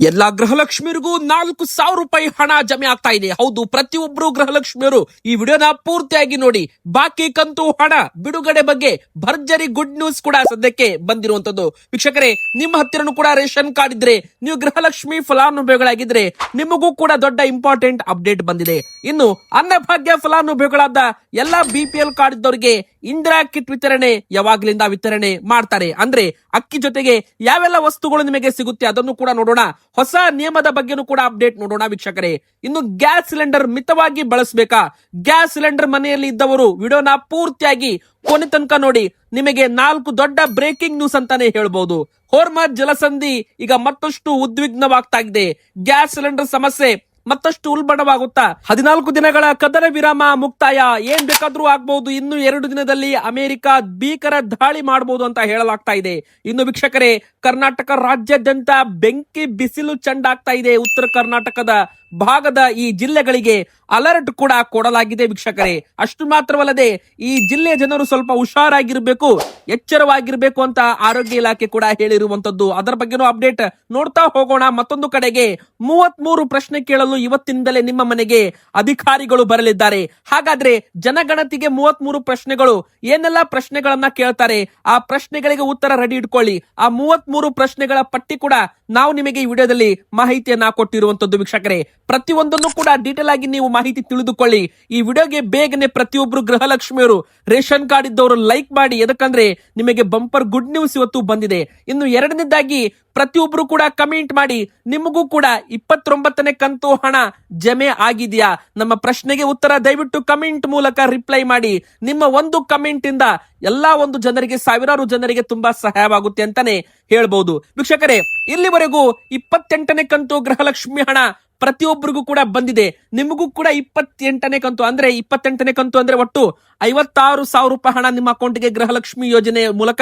ಎಲ್ಲಾ ಗೃಹಲಕ್ಷ್ಮಿಯರಿಗೂ 4,000 ರೂಪಾಯಿ ಹಣ ಜಮೆ ಆಗ್ತಾ ಇದೆ. ಹೌದು, ಪ್ರತಿಯೊಬ್ಬರು ಗೃಹಲಕ್ಷ್ಮಿಯರು ಈ ವಿಡಿಯೋನ ಪೂರ್ತಿಯಾಗಿ ನೋಡಿ. ಬಾಕಿ ಕಂತು ಹಣ ಬಿಡುಗಡೆ ಬಗ್ಗೆ ಭರ್ಜರಿ ಗುಡ್ ನ್ಯೂಸ್ ಕೂಡ ಸದ್ಯಕ್ಕೆ ಬಂದಿರುವಂತದ್ದು. ವೀಕ್ಷಕರೇ, ನಿಮ್ಮ ಹತ್ತಿರನೂ ಕೂಡ ರೇಷನ್ ಕಾರ್ಡ್ ಇದ್ರೆ, ನೀವು ಗೃಹಲಕ್ಷ್ಮಿ ಫಲಾನುಭವಿಗಳಾಗಿದ್ರೆ ನಿಮಗೂ ಕೂಡ ದೊಡ್ಡ ಇಂಪಾರ್ಟೆಂಟ್ ಅಪ್ಡೇಟ್ ಬಂದಿದೆ. ಇನ್ನು ಅನ್ನಭಾಗ್ಯ ಫಲಾನುಭವಿಗಳಾದ ಎಲ್ಲಾ ಬಿಪಿಎಲ್ ಕಾರ್ಡ್ ಇದ್ದವರಿಗೆ ಇಂದಿರಾ ಕಿಟ್ ವಿತರಣೆ ಯಾವಾಗ್ಲಿಂದ ವಿತರಣೆ ಮಾಡ್ತಾರೆ. ಅಂದ್ರೆ ಅಕ್ಕಿ ಜೊತೆಗೆ ಯಾವೆಲ್ಲ ವಸ್ತುಗಳು ನಿಮಗೆ ಸಿಗುತ್ತೆ ಅದನ್ನು ಕೂಡ ನೋಡೋಣ. ಹೊಸ ನಿಯಮದ ಬಗ್ಗೆನೂ ಕೂಡ ಅಪ್ಡೇಟ್ ನೋಡೋಣ ವೀಕ್ಷಕರೇ. ಇನ್ನು ಗ್ಯಾಸ್ ಸಿಲಿಂಡರ್ ಮಿತವಾಗಿ ಬಳಸಬೇಕಾ? ಗ್ಯಾಸ್ ಸಿಲಿಂಡರ್ ಮನೆಯಲ್ಲಿ ಇದ್ದವರು ವಿಡಿಯೋನ ಪೂರ್ತಿಯಾಗಿ ಕೊನೆ ತನಕ ನೋಡಿ. ನಿಮಗೆ 4 ದೊಡ್ಡ ಬ್ರೇಕಿಂಗ್ ನ್ಯೂಸ್ ಅಂತಾನೆ ಹೇಳ್ಬಹುದು. ಹೋರ್ಮಜ್ ಜಲಸಂಧಿ ಈಗ ಮತ್ತಷ್ಟು ಉದ್ವಿಗ್ನವಾಗ್ತಾ ಇದೆ. ಗ್ಯಾಸ್ ಸಿಲಿಂಡರ್ ಸಮಸ್ಯೆ ಮತ್ತಷ್ಟು ಉಲ್ಬಣವಾಗುತ್ತಾ 14 ದಿನಗಳ ಕದನ ವಿರಾಮ ಮುಕ್ತಾಯ. ಏನ್ ಬೇಕಾದ್ರೂ ಆಗ್ಬಹುದು. ಇನ್ನು 2 ದಿನದಲ್ಲಿ ಅಮೆರಿಕ ಭೀಕರ ದಾಳಿ ಮಾಡಬಹುದು ಅಂತ ಹೇಳಲಾಗ್ತಾ ಇದೆ. ಇನ್ನು ವೀಕ್ಷಕರೇ, ಕರ್ನಾಟಕ ರಾಜ್ಯಾದ್ಯಂತ ಬೆಂಕಿ ಬಿಸಿಲು ಚಂಡಾಗ್ತಾ ಇದೆ. ಉತ್ತರ ಕರ್ನಾಟಕದ ಭಾಗದ ಈ ಜಿಲ್ಲೆಗಳಿಗೆ ಅಲರ್ಟ್ ಕೂಡ ಕೊಡಲಾಗಿದೆ ವೀಕ್ಷಕರೇ. ಅಷ್ಟು ಮಾತ್ರವಲ್ಲದೆ ಈ ಜಿಲ್ಲೆಯ ಜನರು ಸ್ವಲ್ಪ ಹುಷಾರಾಗಿರ್ಬೇಕು, ಎಚ್ಚರವಾಗಿರ್ಬೇಕು ಅಂತ ಆರೋಗ್ಯ ಇಲಾಖೆ ಕೂಡ ಹೇಳಿರುವಂತದ್ದು. ಅದರ ಬಗ್ಗೆನೂ ಅಪ್ಡೇಟ್ ನೋಡ್ತಾ ಹೋಗೋಣ. ಮತ್ತೊಂದು ಕಡೆಗೆ 33 ಪ್ರಶ್ನೆ ಕೇಳಲು ಇವತ್ತಿನಿಂದಲೇ ನಿಮ್ಮ ಮನೆಗೆ ಅಧಿಕಾರಿಗಳು ಬರಲಿದ್ದಾರೆ. ಹಾಗಾದ್ರೆ ಜನಗಣತಿಗೆ 33 ಪ್ರಶ್ನೆಗಳು, ಏನೆಲ್ಲ ಪ್ರಶ್ನೆಗಳನ್ನ ಕೇಳ್ತಾರೆ, ಆ ಪ್ರಶ್ನೆಗಳಿಗೆ ಉತ್ತರ ರೆಡಿ ಇಟ್ಕೊಳ್ಳಿ. ಆ 33 ಪ್ರಶ್ನೆಗಳ ಪಟ್ಟಿ ಕೂಡ ನಾವು ನಿಮಗೆ ಈ ವಿಡಿಯೋದಲ್ಲಿ ಮಾಹಿತಿಯನ್ನ ಕೊಟ್ಟಿರುವಂತದ್ದು ವೀಕ್ಷಕರೇ. ಪ್ರತಿಯೊಂದನ್ನು ಕೂಡ ಡೀಟೇಲ್ ಆಗಿ ನೀವು ಮಾಹಿತಿ ತಿಳಿದುಕೊಳ್ಳಿ. ಈ ವಿಡಿಯೋಗೆ ಬೇಗನೆ ಪ್ರತಿಯೊಬ್ರು ಗೃಹಲಕ್ಷ್ಮಿಯರು ರೇಷನ್ ಕಾರ್ಡ್ ಇದ್ದವರು ಲೈಕ್ ಮಾಡಿ. ಎದಕ್ಕಂದ್ರೆ ನಿಮಗೆ ಬಂಪರ್ ಗುಡ್ ನ್ಯೂಸ್ ಇವತ್ತು ಬಂದಿದೆ. ಇನ್ನು ಎರಡನೇದಾಗಿ ಪ್ರತಿಯೊಬ್ರು ಕೂಡ ಕಮೆಂಟ್ ಮಾಡಿ. ನಿಮಗೂ ಕೂಡ 29ನೇ ಕಂತು ಹಣ ಜಮೆ ಆಗಿದೆಯಾ? ನಮ್ಮ ಪ್ರಶ್ನೆಗೆ ಉತ್ತರ ದಯವಿಟ್ಟು ಕಮೆಂಟ್ ಮೂಲಕ ರಿಪ್ಲೈ ಮಾಡಿ. ನಿಮ್ಮ ಒಂದು ಕಮೆಂಟ್ ಇಂದ ಎಲ್ಲಾ ಒಂದು ಜನರಿಗೆ, ಸಾವಿರಾರು ಜನರಿಗೆ ತುಂಬಾ ಸಹಾಯವಾಗುತ್ತೆ ಅಂತಾನೆ ಹೇಳ್ಬಹುದು ವೀಕ್ಷಕರೇ. ಇಲ್ಲಿವರೆಗೂ 28ನೇ ಕಂತು ಗೃಹಲಕ್ಷ್ಮಿ ಹಣ ಪ್ರತಿಯೊಬ್ಬರಿಗೂ ಕೂಡ ಬಂದಿದೆ. ನಿಮಗೂ ಕೂಡ 28ನೇ ಕಂತು ಅಂದ್ರೆ 28ನೇ ಕಂತು ಅಂದ್ರೆ ಒಟ್ಟು 56,000 ರೂಪಾಯಿ ಹಣ ನಿಮ್ಮ ಅಕೌಂಟ್ಗೆ ಗೃಹಲಕ್ಷ್ಮಿ ಯೋಜನೆ ಮೂಲಕ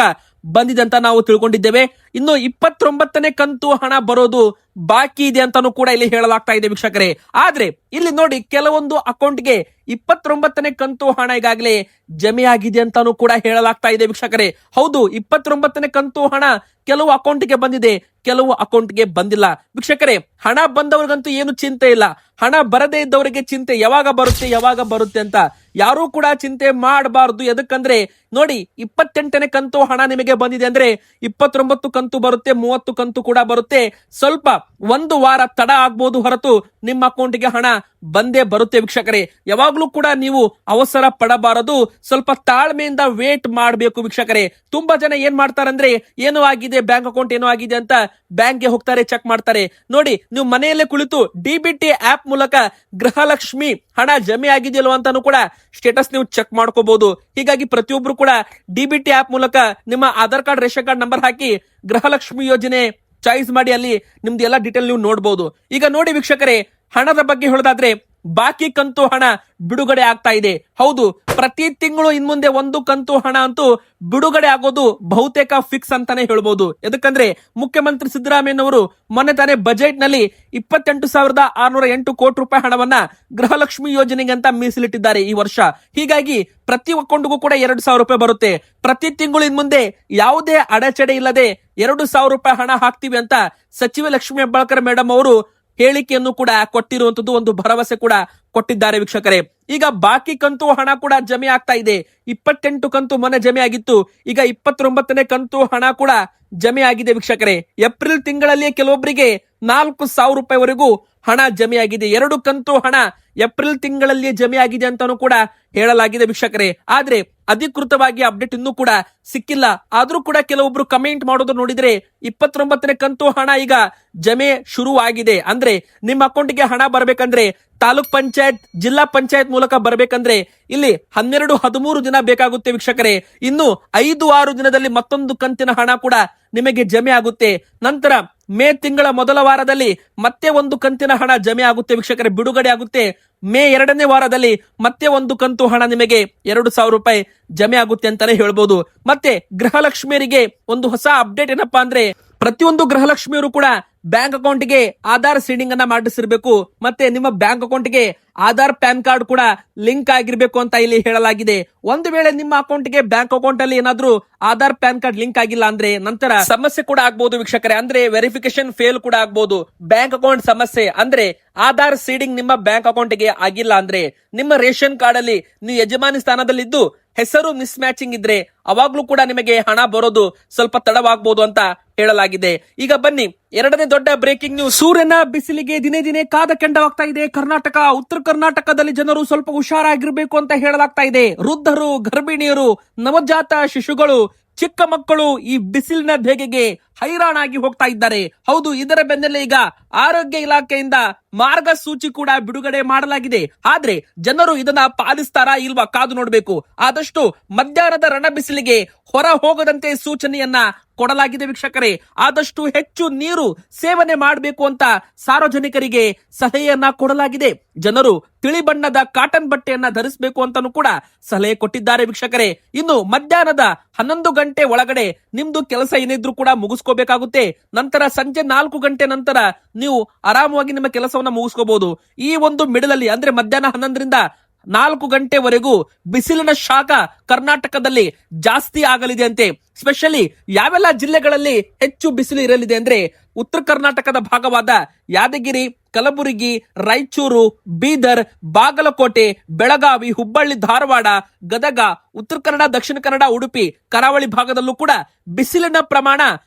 ಬಂದಿದೆ ಅಂತ ನಾವು ತಿಳ್ಕೊಂಡಿದ್ದೇವೆ. ಇನ್ನು 29ನೇ ಕಂತು ಹಣ ಬರೋದು ಬಾಕಿ ಇದೆ ಅಂತಾನು ಕೂಡ ಇಲ್ಲಿ ಹೇಳಲಾಗ್ತಾ ಇದೆ ವೀಕ್ಷಕರೇ. ಆದ್ರೆ ಇಲ್ಲಿ ನೋಡಿ, ಕೆಲವೊಂದು ಅಕೌಂಟ್ಗೆ 29ನೇ ಕಂತು ಹಣ ಈಗಾಗಲೇ ಜಮೆ ಆಗಿದೆ ಅಂತಾನು ಕೂಡ ಹೇಳಲಾಗ್ತಾ ಇದೆ ವೀಕ್ಷಕರೇ. ಹೌದು, 29ನೇ ಕಂತು ಹಣ ಕೆಲವು ಅಕೌಂಟ್ಗೆ ಬಂದಿದೆ, ಕೆಲವು ಅಕೌಂಟ್ಗೆ ಬಂದಿಲ್ಲ ವೀಕ್ಷಕರೇ. ಹಣ ಬಂದವ್ರಿಗಂತೂ ಏನು ಚಿಂತೆ ಇಲ್ಲ. ಹಣ ಬರದೇ ಇದ್ದವರಿಗೆ ಚಿಂತೆ, ಯಾವಾಗ ಬರುತ್ತೆ ಅಂತ. ಯಾರೂ ಕೂಡ ಚಿಂತೆ ಮಾಡಬಾರದು. ಎದಕ್ಕಂದ್ರೆ ನೋಡಿ, 28ನೇ ಕಂತು ಹಣ ನಿಮಗೆ ಬಂದಿದೆ ಅಂದ್ರೆ 29 ಕಂತು ಬರುತ್ತೆ, 30 ಕಂತು ಕೂಡ ಬರುತ್ತೆ. ಸ್ವಲ್ಪ 1 ವಾರ ತಡ ಆಗ್ಬಹುದು ಹೊರತು ನಿಮ್ಮ ಅಕೌಂಟ್ಗೆ ಹಣ ಬಂದೇ ಬರುತ್ತೆ ವೀಕ್ಷಕರೇ. ಯಾವಾಗ್ಲೂ ಕೂಡ ನೀವು ಅವಸರ ಪಡಬಾರದು, ಸ್ವಲ್ಪ ತಾಳ್ಮೆಯಿಂದ ವೇಟ್ ಮಾಡಬೇಕು ವೀಕ್ಷಕರೇ. ತುಂಬಾ ಜನ ಏನ್ ಮಾಡ್ತಾರಂದ್ರೆ, ಏನೋ ಆಗಿದೆ, ಬ್ಯಾಂಕ್ ಅಕೌಂಟ್ ಏನೋ ಆಗಿದೆ ಅಂತ ಬ್ಯಾಂಕ್ಗೆ ಹೋಗ್ತಾರೆ, ಚೆಕ್ ಮಾಡ್ತಾರೆ. ನೋಡಿ, ನೀವು ಮನೆಯಲ್ಲೇ ಕುಳಿತು ಡಿಬಿಟಿ ಆಪ್ ಮೂಲಕ ಗೃಹಲಕ್ಷ್ಮಿ ಹಣ ಜಮೆ ಆಗಿದೆಯಲ್ವ ಅಂತಾನು ಕೂಡ ಸ್ಟೇಟಸ್ ನೀವು ಚೆಕ್ ಮಾಡ್ಕೋಬಹುದು. ಹೀಗಾಗಿ ಪ್ರತಿಯೊಬ್ರು ಕೂಡ ಡಿಬಿಟಿ ಆಪ್ ಮೂಲಕ ನಿಮ್ಮ Aadhaar card, ration card number ಹಾಕಿ ಗೃಹಲಕ್ಷ್ಮಿ ಯೋಜನೆ ಚಾಯ್ಸ್ ಮಾಡಿ ಅಲ್ಲಿ ನಿಮ್ದು ಎಲ್ಲ ಡೀಟೇಲ್ ನೀವು ನೋಡಬಹುದು. ಈಗ ನೋಡಿ ವೀಕ್ಷಕರೇ, ಹಣದ ಬಗ್ಗೆ ಹೇಳೋದಾದ್ರೆ ಬಾಕಿ ಕಂತು ಹಣ ಬಿಡುಗಡೆ ಆಗ್ತಾ ಇದೆ. ಹೌದು, ಪ್ರತಿ ತಿಂಗಳು ಇನ್ಮುಂದೆ 1 ಕಂತು ಹಣ ಅಂತೂ ಬಿಡುಗಡೆ ಆಗೋದು ಬಹುತೇಕ ಫಿಕ್ಸ್ ಅಂತಾನೆ ಹೇಳ್ಬಹುದು. ಯಾಕಂದ್ರೆ ಮುಖ್ಯಮಂತ್ರಿ ಸಿದ್ದರಾಮಯ್ಯನವರು ಮೊನ್ನೆ ತಾನೇ ಬಜೆಟ್ ನಲ್ಲಿ 28,608 ಕೋಟಿ ರೂಪಾಯಿ ಹಣವನ್ನ ಗೃಹಲಕ್ಷ್ಮಿ ಯೋಜನೆಗೆ ಅಂತ ಮೀಸಲಿಟ್ಟಿದ್ದಾರೆ ಈ ವರ್ಷ. ಹೀಗಾಗಿ ಪ್ರತಿ ಅಕೌಂಟ್ಗೂ ಕೂಡ 2,000 ರೂಪಾಯಿ ಬರುತ್ತೆ. ಪ್ರತಿ ತಿಂಗಳು ಇನ್ಮುಂದೆ ಯಾವುದೇ ಅಡಚಣೆ ಇಲ್ಲದೆ 2,000 ರೂಪಾಯಿ ಹಣ ಹಾಕ್ತಿವಿ ಅಂತ ಸಚಿವೆ ಲಕ್ಷ್ಮೀ ಹೆಬ್ಬಾಳ್ಕರ್ ಮೇಡಮ್ ಅವರು ಹೇಳಿಕೆಯನ್ನು ಕೂಡ ಕೊಟ್ಟಿರುವಂತದ್ದು, ಒಂದು ಭರವಸೆ ಕೂಡ ಕೊಟ್ಟಿದ್ದಾರೆ ವೀಕ್ಷಕರೇ. ಈಗ ಬಾಕಿ ಕಂತು ಹಣ ಕೂಡ ಜಮೆ ಆಗ್ತಾ ಇದೆ. 28 ಕಂತು ಮೊನ್ನೆ ಜಮೆ ಆಗಿತ್ತು. ಈಗ 29ನೇ ಕಂತು ಹಣ ಕೂಡ ಜಮೆ ಆಗಿದೆ ವೀಕ್ಷಕರೇ. ಏಪ್ರಿಲ್ ತಿಂಗಳಲ್ಲಿ ಕೆಲವೊಬ್ಬರಿಗೆ 4,000 ರೂಪಾಯಿವರೆಗೂ ಹಣ ಜಮೆ ಆಗಿದೆ. 2 ಕಂತು ಹಣ ಏಪ್ರಿಲ್ ತಿಂಗಳಲ್ಲಿ ಜಮೆ ಆಗಿದೆ ಅಂತಾನು ಕೂಡ ಹೇಳಲಾಗಿದೆ ವೀಕ್ಷಕರೇ. ಆದ್ರೆ ಅಧಿಕೃತವಾಗಿ ಅಪ್ಡೇಟ್ ಇನ್ನೂ ಕೂಡ ಸಿಕ್ಕಿಲ್ಲ. ಆದ್ರೂ ಕೂಡ ಕೆಲವೊಬ್ರು ಕಮೆಂಟ್ ಮಾಡೋದು ನೋಡಿದ್ರೆ 29ನೇ ಕಂತು ಹಣ ಈಗ ಜಮೆ ಶುರು ಆಗಿದೆ. ಅಂದ್ರೆ ನಿಮ್ಮ ಅಕೌಂಟ್ಗೆ ಹಣ ಬರ್ಬೇಕಂದ್ರೆ ತಾಲೂಕ್ ಪಂಚಾಯತ್, ಜಿಲ್ಲಾ ಪಂಚಾಯತ್ ಮೂಲಕ ಬರ್ಬೇಕಂದ್ರೆ ಇಲ್ಲಿ 12-13 ದಿನ ಬೇಕಾಗುತ್ತೆ ವೀಕ್ಷಕರೇ. ಇನ್ನು 5-6 ದಿನದಲ್ಲಿ ಮತ್ತೊಂದು ಕಂತಿನ ಹಣ ಕೂಡ ನಿಮಗೆ ಜಮೆ ಆಗುತ್ತೆ. ನಂತರ ಮೇ ತಿಂಗಳ ಮೊದಲ ವಾರದಲ್ಲಿ ಮತ್ತೆ 1 ಕಂತಿನ ಹಣ ಜಮೆ ಆಗುತ್ತೆ ವೀಕ್ಷಕರೇ, ಬಿಡುಗಡೆ ಆಗುತ್ತೆ. ಮೇ 2ನೇ ವಾರದಲ್ಲಿ ಮತ್ತೆ 1 ಕಂತು ಹಣ ನಿಮಗೆ 2,000 ರೂಪಾಯಿ ಜಮೆ ಆಗುತ್ತೆ ಅಂತಾನೆ ಹೇಳ್ಬೋದು. ಮತ್ತೆ ಗೃಹಲಕ್ಷ್ಮಿಯರಿಗೆ ಒಂದು ಹೊಸ ಅಪ್ಡೇಟ್ ಏನಪ್ಪಾ ಅಂದ್ರೆ, ಪ್ರತಿಯೊಂದು ಗೃಹಲಕ್ಷ್ಮಿಯವರು ಕೂಡ ಬ್ಯಾಂಕ್ ಅಕೌಂಟ್ಗೆ ಆಧಾರ್ ಸೀಡಿಂಗ್ ಅನ್ನ ಮಾಡಿಸಿರ್ಬೇಕು. ಮತ್ತೆ ನಿಮ್ಮ ಬ್ಯಾಂಕ್ ಅಕೌಂಟ್ಗೆ ಆಧಾರ್ ಪ್ಯಾನ್ ಕಾರ್ಡ್ ಕೂಡ ಲಿಂಕ್ ಆಗಿರ್ಬೇಕು ಅಂತ ಇಲ್ಲಿ ಹೇಳಲಾಗಿದೆ. ಒಂದು ವೇಳೆ ನಿಮ್ಮ ಅಕೌಂಟ್ಗೆ ಬ್ಯಾಂಕ್ ಅಕೌಂಟ್ ಅಲ್ಲಿ ಏನಾದ್ರೂ ಆಧಾರ್ ಪ್ಯಾನ್ ಕಾರ್ಡ್ ಲಿಂಕ್ ಆಗಿಲ್ಲ ಅಂದ್ರೆ ನಂತರ ಸಮಸ್ಯೆ ಕೂಡ ಆಗ್ಬಹುದು ವೀಕ್ಷಕರೇ. ಅಂದ್ರೆ ವೆರಿಫಿಕೇಶನ್ ಫೇಲ್ ಕೂಡ ಆಗ್ಬಹುದು. ಬ್ಯಾಂಕ್ ಅಕೌಂಟ್ ಸಮಸ್ಯೆ ಅಂದ್ರೆ ಆಧಾರ್ ಸೀಡಿಂಗ್ ನಿಮ್ಮ ಬ್ಯಾಂಕ್ ಅಕೌಂಟ್ಗೆ ಆಗಿಲ್ಲ ಅಂದ್ರೆ ನಿಮ್ಮ ರೇಷನ್ ಕಾರ್ಡ್ ಅಲ್ಲಿ ನೀವು ಯಜಮಾನಿ ಸ್ಥಾನದಲ್ಲಿದ್ದು ಹೆಸರು ಮಿಸ್ ಮ್ಯಾಚಿಂಗ್ ಇದ್ರೆ ಅವಾಗ್ಲೂ ಕೂಡ ನಿಮಗೆ ಹಣ ಬರೋದು ಸ್ವಲ್ಪ ತಡವಾಗಬಹುದು ಅಂತ ಹೇಳಲಾಗಿದೆ. ಈಗ ಬನ್ನಿ ಎರಡನೇ ದೊಡ್ಡ ಬ್ರೇಕಿಂಗ್ ನ್ಯೂಸ್. ಸೂರ್ಯನ ಬಿಸಿಲಿಗೆ ದಿನೇ ದಿನೇ ಕಾದ ಕೆಂಡವಾಗ್ತಾ ಇದೆ ಕರ್ನಾಟಕ. ಉತ್ತರ ಕರ್ನಾಟಕದಲ್ಲಿ ಜನರು ಸ್ವಲ್ಪ ಹುಷಾರಾಗಿರ್ಬೇಕು ಅಂತ ಹೇಳಲಾಗ್ತಾ ಇದೆ. ವೃದ್ಧರು, ಗರ್ಭಿಣಿಯರು, ನವಜಾತ ಶಿಶುಗಳು, ಚಿಕ್ಕ ಮಕ್ಕಳು ಈ ಬಿಸಿಲಿನ ಬೇಗೆಗೆ ಹೈರಾಣಾಗಿ ಹೋಗ್ತಾ ಇದ್ದಾರೆ. ಹೌದು, ಇದರ ಬೆನ್ನಲ್ಲೇ ಈಗ ಆರೋಗ್ಯ ಇಲಾಖೆಯಿಂದ ಮಾರ್ಗಸೂಚಿ ಕೂಡ ಬಿಡುಗಡೆ ಮಾಡಲಾಗಿದೆ. ಆದ್ರೆ ಜನರು ಇದನ್ನ ಪಾಲಿಸ್ತಾರಾ ಇಲ್ವಾ ಕಾದು ನೋಡ್ಬೇಕು. ಆದಷ್ಟು ಮಧ್ಯಾಹ್ನದ ರಣ ಬಿಸಿಲಿಗೆ ಹೊರ ಹೋಗದಂತೆ ಸೂಚನೆಯನ್ನ ಕೊಡಲಾಗಿದೆ ವೀಕ್ಷಕರೇ. ಆದಷ್ಟು ಹೆಚ್ಚು ನೀರು ಸೇವನೆ ಮಾಡಬೇಕು ಅಂತ ಸಾರ್ವಜನಿಕರಿಗೆ ಸಲಹೆಯನ್ನ ಕೊಡಲಾಗಿದೆ. ಜನರು ತಿಳಿ ಬಣ್ಣದ ಕಾಟನ್ ಬಟ್ಟೆಯನ್ನ ಧರಿಸಬೇಕು ಅಂತಾನು ಕೂಡ ಸಲಹೆ ಕೊಟ್ಟಿದ್ದಾರೆ ವೀಕ್ಷಕರೇ. ಇನ್ನು ಮಧ್ಯಾಹ್ನದ 11 ಗಂಟೆ ಒಳಗಡೆ ನಿಮ್ದು ಕೆಲಸ ಏನಿದ್ರು ಕೂಡ ಮುಗಿಸ್ಕೋಬೇಕಾಗುತ್ತೆ. ನಂತರ ಸಂಜೆ 4 ಗಂಟೆ ನಂತರ ನೀವು ಆರಾಮವಾಗಿ ನಿಮ್ಮ ಕೆಲಸವನ್ನ ಮುಗಿಸ್ಕೋಬಹುದು. ಈ ಒಂದು ಮಿಡಲಲ್ಲಿ ಅಂದ್ರೆ ಮಧ್ಯಾಹ್ನ 11ರಿಂದ 4 ಗಂಟೆವರೆಗೂ ಬಿಸಿಲಿನ ಶಾಖ ಕರ್ನಾಟಕದಲ್ಲಿ ಜಾಸ್ತಿ ಆಗಲಿದೆ ಅಂತೆ. ಸ್ಪೆಷಲಿ ಯಾವೆಲ್ಲ ಜಿಲ್ಲೆಗಳಲ್ಲಿ ಹೆಚ್ಚು ಬಿಸಿಲು ಇರಲಿದೆ ಅಂದ್ರೆ ಉತ್ತರ ಕರ್ನಾಟಕದ ಭಾಗವಾದ ಯಾದಗಿರಿ, ಕಲಬುರಗಿ, ರಾಯಚೂರು, ಬೀದರ್, ಬಾಗಲಕೋಟೆ, ಬೆಳಗಾವಿ, ಹುಬ್ಬಳ್ಳಿ, ಧಾರವಾಡ, ಗದಗ, ಉತ್ತರ ಕನ್ನಡ, ದಕ್ಷಿಣ ಕನ್ನಡ, ಉಡುಪಿ, ಕರಾವಳಿ ಭಾಗದಲ್ಲೂ ಕೂಡ ಬಿಸಿಲಿನ ಪ್ರಮಾಣ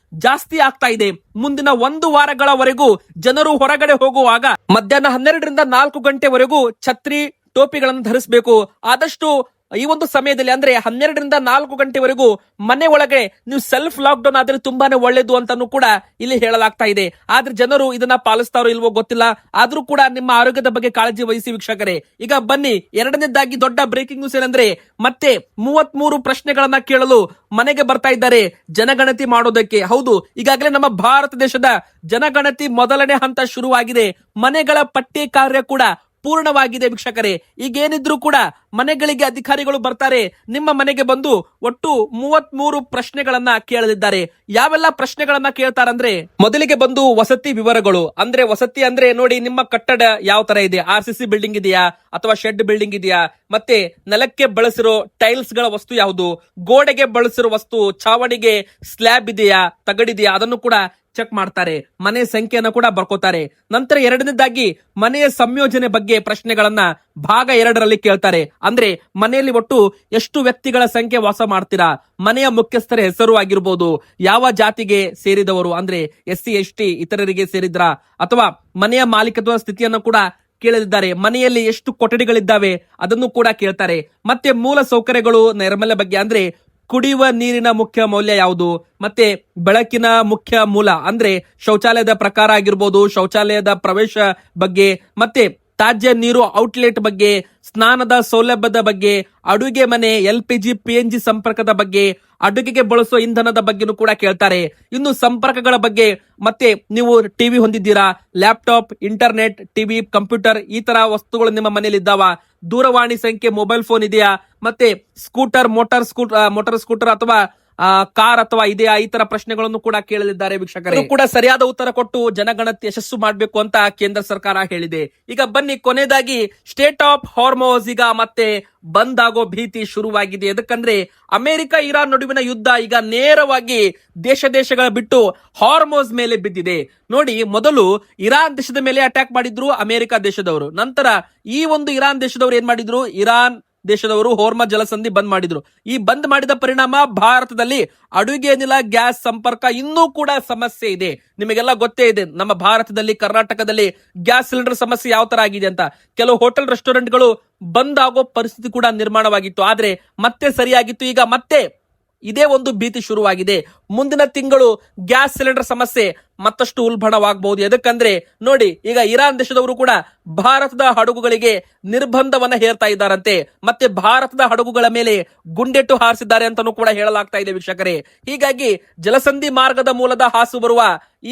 ಜಾಸ್ತಿ ಆಗ್ತಾ ಇದೆ. ಮುಂದಿನ 1 ವಾರಗಳವರೆಗೂ ಜನರು ಹೊರಗಡೆ ಹೋಗುವಾಗ ಮಧ್ಯಾಹ್ನ 12ರಿಂದ 4 ಗಂಟೆವರೆಗೂ ಛತ್ರಿ, ಟೋಪಿಗಳನ್ನು ಧರಿಸಬೇಕು. ಆದಷ್ಟು ಈ ಒಂದು ಸಮಯದಲ್ಲಿ ಅಂದ್ರೆ 12ರಿಂದ 4 ಗಂಟೆವರೆಗೂ ಮನೆ ಒಳಗೆ ನೀವು ಸೆಲ್ಫ್ ಲಾಕ್ ಡೌನ್ ಆದ್ರೆ ತುಂಬಾನೇ ಒಳ್ಳೇದು ಅಂತಾನು ಕೂಡ ಇಲ್ಲಿ ಹೇಳಲಾಗ್ತಾ ಇದೆ. ಆದ್ರೆ ಜನರು ಇದನ್ನ ಪಾಲಿಸ್ತಾರೋ ಇಲ್ವೋ ಗೊತ್ತಿಲ್ಲ. ಆದ್ರೂ ಕೂಡ ನಿಮ್ಮ ಆರೋಗ್ಯದ ಬಗ್ಗೆ ಕಾಳಜಿ ವಹಿಸಿ ವೀಕ್ಷಕರೇ. ಈಗ ಬನ್ನಿ ಎರಡನೇದಾಗಿ ದೊಡ್ಡ ಬ್ರೇಕಿಂಗ್ ನ್ಯೂಸ್ ಏನಂದ್ರೆ ಮತ್ತೆ 33 ಪ್ರಶ್ನೆಗಳನ್ನ ಕೇಳಲು ಮನೆಗೆ ಬರ್ತಾ ಇದ್ದಾರೆ ಜನಗಣತಿ ಮಾಡೋದಕ್ಕೆ. ಹೌದು, ಈಗಾಗಲೇ ನಮ್ಮ ಭಾರತ ದೇಶದ ಜನಗಣತಿ ಮೊದಲನೇ ಹಂತ ಶುರುವಾಗಿದೆ. ಮನೆಗಳ ಪಟ್ಟಿ ಕಾರ್ಯ ಕೂಡ ಪೂರ್ಣವಾಗಿದೆ ವೀಕ್ಷಕರೇ. ಈಗೇನಿದ್ರು ಕೂಡ ಮನೆಗಳಿಗೆ ಅಧಿಕಾರಿಗಳು ಬರ್ತಾರೆ, ನಿಮ್ಮ ಮನೆಗೆ ಬಂದು ಒಟ್ಟು 33 ಪ್ರಶ್ನೆಗಳನ್ನ ಕೇಳಲಿದ್ದಾರೆ. ಯಾವೆಲ್ಲ ಪ್ರಶ್ನೆಗಳನ್ನ ಕೇಳ್ತಾರಂದ್ರೆ ಮೊದಲಿಗೆ ಬಂದು ವಸತಿ ವಿವರಗಳು. ಅಂದ್ರೆ ವಸತಿ ಅಂದ್ರೆ ನೋಡಿ ನಿಮ್ಮ ಕಟ್ಟಡ ಯಾವ ತರ ಇದೆ, RCC ಬಿಲ್ಡಿಂಗ್ ಇದೆಯಾ ಅಥವಾ ಶೆಡ್ ಬಿಲ್ಡಿಂಗ್ ಇದೆಯಾ, ಮತ್ತೆ ನೆಲಕ್ಕೆ ಬಳಸಿರೋ ಟೈಲ್ಸ್ ಗಳ ವಸ್ತು ಯಾವುದು, ಗೋಡೆಗೆ ಬಳಸಿರೋ ವಸ್ತು, ಛಾವಣಿಗೆ ಸ್ಲ್ಯಾಬ್ ಇದೆಯಾ, ತಗಡಿದೆಯಾ, ಅದನ್ನು ಕೂಡ ಚೆಕ್ ಮಾಡ್ತಾರೆ. ಮನೆ ಸಂಖ್ಯೆಯನ್ನು ಕೂಡ ಬರ್ಕೋತಾರೆ. ನಂತರ ಎರಡನೇದಾಗಿ ಮನೆಯ ಸಂಯೋಜನೆ ಬಗ್ಗೆ ಪ್ರಶ್ನೆಗಳನ್ನ ಭಾಗ 2ರಲ್ಲಿ ಕೇಳ್ತಾರೆ. ಅಂದ್ರೆ ಮನೆಯಲ್ಲಿ ಒಟ್ಟು ಎಷ್ಟು ವ್ಯಕ್ತಿಗಳ ಸಂಖ್ಯೆ ವಾಸ ಮಾಡ್ತೀರಾ, ಮನೆಯ ಮುಖ್ಯಸ್ಥರ ಹೆಸರು ಆಗಿರ್ಬೋದು, ಯಾವ ಜಾತಿಗೆ ಸೇರಿದವರು ಅಂದ್ರೆ SC ST ಇತರರಿಗೆ ಸೇರಿದ್ರಾ, ಅಥವಾ ಮನೆಯ ಮಾಲೀಕತ್ವ ಸ್ಥಿತಿಯನ್ನು ಕೂಡ ಕೇಳಲಿದ್ದಾರೆ. ಮನೆಯಲ್ಲಿ ಎಷ್ಟು ಕೊಠಡಿಗಳಿದ್ದಾವೆ ಅದನ್ನು ಕೂಡ ಕೇಳ್ತಾರೆ. ಮತ್ತೆ ಮೂಲ ಸೌಕರ್ಯಗಳು, ನೈರ್ಮಲ್ಯ ಬಗ್ಗೆ ಅಂದ್ರೆ ಕುಡಿಯುವ ನೀರಿನ ಮುಖ್ಯ ಮೌಲ್ಯ ಯಾವುದು, ಮತ್ತೆ ಬೆಳಕಿನ ಮುಖ್ಯ ಮೂಲ ಅಂದ್ರೆ ಶೌಚಾಲಯದ ಪ್ರಕಾರ ಆಗಿರ್ಬೋದು, ಶೌಚಾಲಯದ ಪ್ರವೇಶ ಬಗ್ಗೆ, ಮತ್ತೆ ತಾಜ್ಯ ನೀರು ಔಟ್ಲೆಟ್ ಬಗ್ಗೆ, ಸ್ನಾನದ ಸೌಲಭ್ಯದ ಬಗ್ಗೆ, ಅಡುಗೆ ಮನೆ LPG PNG ಸಂಪರ್ಕದ ಬಗ್ಗೆ, ಅಡುಗೆಗೆ ಬಳಸುವ ಇಂಧನದ ಬಗ್ಗೆನೂ ಕೂಡ ಕೇಳ್ತಾರೆ. ಇನ್ನು ಸಂಪರ್ಕಗಳ ಬಗ್ಗೆ ಮತ್ತೆ ನೀವು ಟಿವಿ ಹೊಂದಿದ್ದೀರಾ, ಲ್ಯಾಪ್ಟಾಪ್, ಇಂಟರ್ನೆಟ್, ಟಿವಿ, ಕಂಪ್ಯೂಟರ್ ಈ ತರ ವಸ್ತುಗಳು ನಿಮ್ಮ ಮನೇಲಿ ಇದ್ದಾವ, ದೂರವಾಣಿ ಸಂಖ್ಯೆ, ಮೊಬೈಲ್ ಫೋನ್ ಇದೆಯಾ, ಮತ್ತೆ ಸ್ಕೂಟರ್, ಮೋಟಾರ್ ಸ್ಕೂಟರ್ ಅಥವಾ ಕಾರ್ ಅಥವಾ ಇದೆಯಾ, ಈ ತರ ಪ್ರಶ್ನೆಗಳನ್ನು ಕೂಡ ಕೇಳಲಿದ್ದಾರೆ ವೀಕ್ಷಕರೇ. ಕೂಡ ಸರಿಯಾದ ಉತ್ತರ ಕೊಟ್ಟು ಜನಗಣತಿ ಯಶಸ್ಸು ಮಾಡಬೇಕು ಅಂತ ಕೇಂದ್ರ ಸರ್ಕಾರ ಹೇಳಿದೆ. ಈಗ ಬನ್ನಿ ಕೊನೆಯದಾಗಿ ಸ್ಟೇಟ್ ಆಫ್ ಹಾರ್ಮೋಸ್ ಈಗ ಮತ್ತೆ ಬಂದ್ ಆಗೋ ಭೀತಿ ಶುರುವಾಗಿದೆ. ಎದಕ್ಕಂದ್ರೆ ಅಮೆರಿಕ ಇರಾನ್ ನಡುವಿನ ಯುದ್ಧ ಈಗ ನೇರವಾಗಿ ದೇಶಗಳ ಬಿಟ್ಟು ಹಾರ್ಮೋಸ್ ಮೇಲೆ ಬಿದ್ದಿದೆ. ನೋಡಿ, ಮೊದಲು ಇರಾನ್ ದೇಶದ ಮೇಲೆ ಅಟ್ಯಾಕ್ ಮಾಡಿದ್ರು ಅಮೆರಿಕ ದೇಶದವರು. ನಂತರ ಈ ಒಂದು ಇರಾನ್ ದೇಶದವರು ಏನ್ ಮಾಡಿದ್ರು, ಇರಾನ್ ದೇಶದವರು ಹೋರ್ಮಜ್ ಜಲಸಂಧಿ ಬಂದ್ ಮಾಡಿದ್ರು. ಈ ಬಂದ್ ಮಾಡಿದ ಪರಿಣಾಮ ಭಾರತದಲ್ಲಿ ಅಡುಗೆ ಅನಿಲ, ಗ್ಯಾಸ್ ಸಂಪರ್ಕ ಇನ್ನೂ ಕೂಡ ಸಮಸ್ಯೆ ಇದೆ. ನಿಮಗೆಲ್ಲ ಗೊತ್ತೇ ಇದೆ ನಮ್ಮ ಭಾರತದಲ್ಲಿ, ಕರ್ನಾಟಕದಲ್ಲಿ ಗ್ಯಾಸ್ ಸಿಲಿಂಡರ್ ಸಮಸ್ಯೆ ಯಾವ ತರ ಆಗಿದೆ ಅಂತ. ಕೆಲವು ಹೋಟೆಲ್ ರೆಸ್ಟೋರೆಂಟ್ಗಳು ಬಂದ್ ಆಗೋ ಪರಿಸ್ಥಿತಿ ಕೂಡ ನಿರ್ಮಾಣವಾಗಿತ್ತು. ಆದ್ರೆ ಮತ್ತೆ ಸರಿಯಾಗಿತ್ತು. ಈಗ ಮತ್ತೆ ಇದೇ ಒಂದು ಭೀತಿ ಶುರುವಾಗಿದೆ. ಮುಂದಿನ ತಿಂಗಳು ಗ್ಯಾಸ್ ಸಿಲಿಂಡರ್ ಸಮಸ್ಯೆ ಮತ್ತಷ್ಟು ಉಲ್ಬಣವಾಗಬಹುದು. ಎದಕ್ಕಂದ್ರೆ ನೋಡಿ, ಈಗ ಇರಾನ್ ದೇಶದವರು ಕೂಡ ಭಾರತದ ಹಡಗುಗಳಿಗೆ ನಿರ್ಬಂಧವನ್ನ ಹೇರ್ತಾ ಇದ್ದಾರಂತೆ. ಮತ್ತೆ ಭಾರತದ ಹಡಗುಗಳ ಮೇಲೆ ಗುಂಡೆಟ್ಟು ಹಾರಿಸಿದ್ದಾರೆ ಅಂತಾನೂ ಕೂಡ ಹೇಳಲಾಗ್ತಾ ಇದೆ ವೀಕ್ಷಕರೇ. ಹೀಗಾಗಿ ಜಲಸಂಧಿ ಮಾರ್ಗದ ಮೂಲದ ಹಾಸು ಬರುವ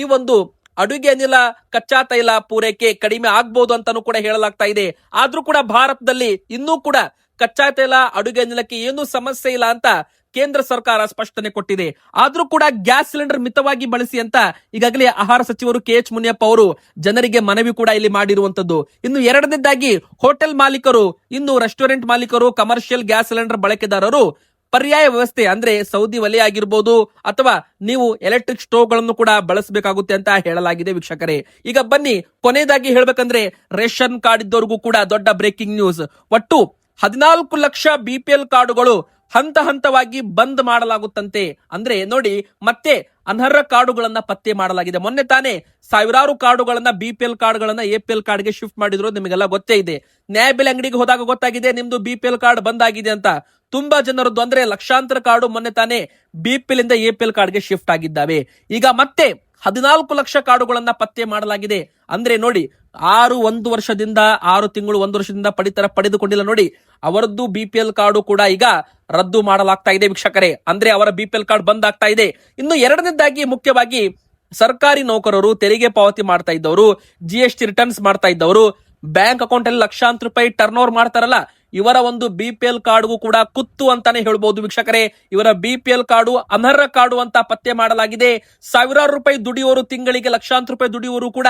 ಈ ಒಂದು ಅಡುಗೆ ಅನಿಲ, ಕಚ್ಚಾ ತೈಲ ಪೂರೈಕೆ ಕಡಿಮೆ ಆಗ್ಬಹುದು ಅಂತಾನೂ ಕೂಡ ಹೇಳಲಾಗ್ತಾ ಇದೆ. ಆದ್ರೂ ಕೂಡ ಭಾರತದಲ್ಲಿ ಇನ್ನೂ ಕೂಡ ಕಚ್ಚಾ ತೈಲ, ಅಡುಗೆ ಅನಿಲಕ್ಕೆ ಏನು ಸಮಸ್ಯೆ ಇಲ್ಲ ಅಂತ ಕೇಂದ್ರ ಸರ್ಕಾರ ಸ್ಪಷ್ಟನೆ ಕೊಟ್ಟಿದೆ. ಆದ್ರೂ ಕೂಡ ಗ್ಯಾಸ್ ಸಿಲಿಂಡರ್ ಮಿತವಾಗಿ ಬಳಸಿ ಅಂತ ಈಗಾಗಲೇ ಆಹಾರ ಸಚಿವರು KH ಮುನಿಯಪ್ಪ ಅವರು ಜನರಿಗೆ ಮನವಿ ಕೂಡ ಇಲ್ಲಿ ಮಾಡಿರುವಂತದ್ದು. ಇನ್ನು ಎರಡನೇದಾಗಿ ಹೋಟೆಲ್ ಮಾಲೀಕರು, ಇನ್ನು ರೆಸ್ಟೋರೆಂಟ್ ಮಾಲೀಕರು, ಕಮರ್ಷಿಯಲ್ ಗ್ಯಾಸ್ ಸಿಲಿಂಡರ್ ಬಳಕೆದಾರರು ಪರ್ಯಾಯ ವ್ಯವಸ್ಥೆ ಅಂದ್ರೆ ಸೌದಿ ಒಲೆ ಆಗಿರ್ಬೋದು ಅಥವಾ ನೀವು ಎಲೆಕ್ಟ್ರಿಕ್ ಸ್ಟೋವ್ ಗಳನ್ನು ಕೂಡ ಬಳಸಬೇಕಾಗುತ್ತೆ ಅಂತ ಹೇಳಲಾಗಿದೆ ವೀಕ್ಷಕರೇ. ಈಗ ಬನ್ನಿ ಕೊನೆಯದಾಗಿ ಹೇಳ್ಬೇಕಂದ್ರೆ ರೇಷನ್ ಕಾರ್ಡ್ ಇದ್ದವರಿಗೂ ಕೂಡ ದೊಡ್ಡ ಬ್ರೇಕಿಂಗ್ ನ್ಯೂಸ್. ಒಟ್ಟು 14 ಲಕ್ಷ BPL ಕಾರ್ಡುಗಳು ಹಂತ ಹಂತವಾಗಿ ಬಂದ್ ಮಾಡಲಾಗುತ್ತಂತೆ. ಅಂದ್ರೆ ನೋಡಿ, ಮತ್ತೆ ಅನರ್ಹ ಕಾರ್ಡುಗಳನ್ನ ಪತ್ತೆ ಮಾಡಲಾಗಿದೆ. ಮೊನ್ನೆ ತಾನೇ ಸಾವಿರಾರು ಕಾರ್ಡುಗಳನ್ನ BPL ಕಾರ್ಡ್ಗಳನ್ನ APL ಕಾರ್ಡ್ಗೆ ಶಿಫ್ಟ್ ಮಾಡಿದ್ರು, ನಿಮಗೆಲ್ಲ ಗೊತ್ತೇ ಇದೆ. ನ್ಯಾಯಬೆಲೆ ಅಂಗಡಿಗೆ ಹೋದಾಗ ಗೊತ್ತಾಗಿದೆ ನಿಮ್ದು BPL ಕಾರ್ಡ್ ಬಂದ್ ಆಗಿದೆ ಅಂತ. ತುಂಬಾ ಜನರದ್ದು ಅಂದ್ರೆ ಲಕ್ಷಾಂತರ ಕಾರ್ಡು ಮೊನ್ನೆ ತಾನೇ BPL ಇಂದ APL ಕಾರ್ಡ್ಗೆ ಶಿಫ್ಟ್ ಆಗಿದ್ದಾವೆ. ಈಗ ಮತ್ತೆ 14 ಲಕ್ಷ ಕಾರ್ಡುಗಳನ್ನ ಪತ್ತೆ ಮಾಡಲಾಗಿದೆ. ಅಂದ್ರೆ ನೋಡಿ, 1 ವರ್ಷದಿಂದ 6 ತಿಂಗಳು 1 ವರ್ಷದಿಂದ ಪಡೆದುಕೊಂಡಿಲ್ಲ ನೋಡಿ, ಅವರದ್ದು BPL ಕಾರ್ಡು ಕೂಡ ಈಗ ರದ್ದು ಮಾಡಲಾಗ್ತಾ ಇದೆ ವೀಕ್ಷಕರೇ. ಅಂದ್ರೆ ಅವರ BPL ಕಾರ್ಡ್ ಬಂದ್ ಆಗ್ತಾ ಇದೆ. ಇನ್ನು ಎರಡನೇದಾಗಿ ಮುಖ್ಯವಾಗಿ ಸರ್ಕಾರಿ ನೌಕರರು, ತೆರಿಗೆ ಪಾವತಿ ಮಾಡ್ತಾ ಇದ್ದವರು, GST ರಿಟರ್ನ್ಸ್ ಮಾಡ್ತಾ ಇದ್ದವರು, ಬ್ಯಾಂಕ್ ಅಕೌಂಟ್ ಅಲ್ಲಿ ಲಕ್ಷಾಂತರ ರೂಪಾಯಿ ಟರ್ನ್ ಓವರ್ ಮಾಡ್ತಾರಲ್ಲ, ಇವರ ಒಂದು BPL ಕಾರ್ಡ್ಗೂ ಕೂಡ ಕುತ್ತು ಅಂತಾನೆ ಹೇಳ್ಬಹುದು ವೀಕ್ಷಕರೇ. ಇವರ BPL ಕಾರ್ಡು ಅನರ್ಹ ಕಾರ್ಡು ಅಂತ ಪತ್ತೆ ಮಾಡಲಾಗಿದೆ. ಸಾವಿರಾರು ರೂಪಾಯಿ ದುಡಿಯೋರು, ತಿಂಗಳಿಗೆ ಲಕ್ಷಾಂತರ ರೂಪಾಯಿ ದುಡಿಯೋರು ಕೂಡ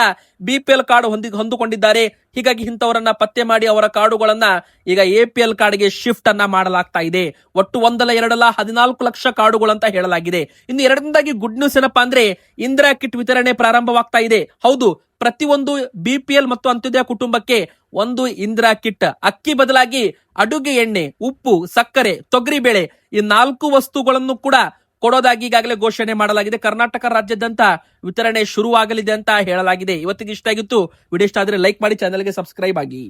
BPL ಕಾರ್ಡ್ ಹೊಂದಿಕೊಂಡಿದ್ದಾರೆ. ಹೀಗಾಗಿ ಇಂಥವರನ್ನ ಪತ್ತೆ ಮಾಡಿ ಅವರ ಕಾರ್ಡುಗಳನ್ನ ಈಗ APL ಕಾರ್ಡ್ಗೆ ಶಿಫ್ಟ್ ಅನ್ನ ಮಾಡಲಾಗ್ತಾ ಇದೆ. ಒಟ್ಟು 1 ಅಲ್ಲ 2 ಅಲ್ಲ 14 ಲಕ್ಷ ಕಾರ್ಡುಗಳು ಅಂತ ಹೇಳಲಾಗಿದೆ. ಇನ್ನು ಎರಡನೇದಾಗಿ ಗುಡ್ ನ್ಯೂಸ್ ಏನಪ್ಪಾ ಅಂದ್ರೆ ಇಂದಿರಾ ಕಿಟ್ ವಿತರಣೆ ಪ್ರಾರಂಭವಾಗ್ತಾ ಇದೆ. ಹೌದು, ಪ್ರತಿಯೊಂದು BPL ಮತ್ತು ಅಂತ್ಯೋದಯ ಕುಟುಂಬಕ್ಕೆ ಒಂದು ಇಂದಿರಾ ಕಿಟ್, ಅಕ್ಕಿ ಬದಲಾಗಿ ಅಡುಗೆ ಎಣ್ಣೆ, ಉಪ್ಪು, ಸಕ್ಕರೆ, ತೊಗರಿಬೇಳೆ ಈ 4 ವಸ್ತುಗಳನ್ನು ಕೂಡ ಕೊಡೋದಾಗಿ ಈಗಾಗಲೇ ಘೋಷಣೆ ಮಾಡಲಾಗಿದೆ. ಕರ್ನಾಟಕ ರಾಜ್ಯಾದ್ಯಂತ ವಿತರಣೆ ಶುರುವಾಗಲಿದೆ ಅಂತ ಹೇಳಲಾಗಿದೆ. ಇವತ್ತಿಗೆ ಇಷ್ಟ ಆಗಿತ್ತು. ವಿಡಿಯೋ ಇಷ್ಟ ಆದ್ರೆ ಲೈಕ್ ಮಾಡಿ, ಚಾನೆಲ್ಗೆ ಸಬ್ಸ್ಕ್ರೈಬ್ ಆಗಿ.